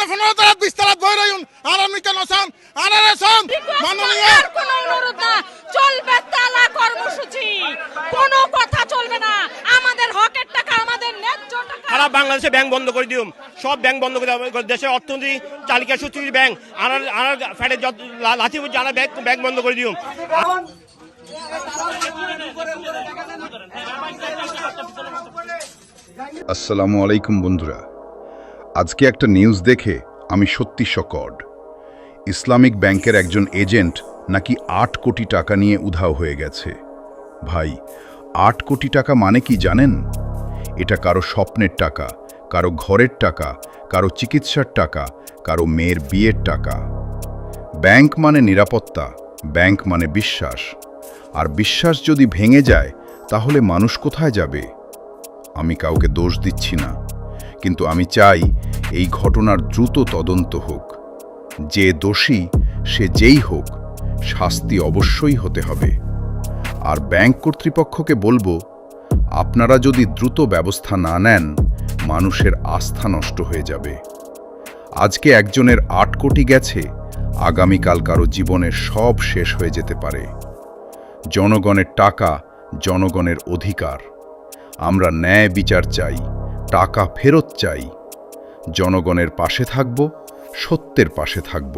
15 তারাত 20 তারাত বই রইন আর আমি কেন সাম আর রেশন মাননীয় আর কোনো অনুরোধ না, চলবে তালা কর্মসূচি, কোনো কথা চলবে না। আমাদের হকের টাকা, আমাদের ন্যায্য টাকা সারা বাংলাদেশে ব্যাংক বন্ধ করে দিউম, সব ব্যাংক বন্ধ করে দেওয়া, দেশের অর্থনীতি চালিকা সূচির ব্যাংক আর ফ্যাটের লাথি যারা ব্যাংক বন্ধ করে দিউম। আসসালামু আলাইকুম বন্ধুরা, আজকে একটা নিউজ দেখে আমি সত্যি শকড। ইসলামিক ব্যাংকের একজন এজেন্ট নাকি ৮ কোটি টাকা নিয়ে উধাও হয়ে গেছে। ভাই, ৮ কোটি টাকা মানে কি জানেন? এটা কারো স্বপ্নের টাকা, কারো ঘরের টাকা, কারো চিকিৎসার টাকা, কারো মেয়ের বিয়ের টাকা। ব্যাংক মানে নিরাপত্তা, ব্যাংক মানে বিশ্বাস। আর বিশ্বাস যদি ভেঙে যায় তাহলে মানুষ কোথায় যাবে? আমি কাউকে দোষ দিচ্ছি না, কিন্তু আমি চাই এই ঘটনার দ্রুত তদন্ত হোক। যে দোষী সে যেই হোক, শাস্তি অবশ্যই হতে হবে। আর ব্যাংক কর্তৃপক্ষকে বলবো, আপনারা যদি দ্রুত ব্যবস্থা না নেন, মানুষের আস্থা নষ্ট হয়ে যাবে। আজকে একজনের ৮ কোটি গেছে, আগামীকাল কারো জীবনের সব শেষ হয়ে যেতে পারে। জনগণের টাকা, জনগণের অধিকার। আমরা ন্যায় বিচার চাই, টাকা ফেরত চাই। জনগণের পাশে থাকব, সত্যের পাশে থাকব।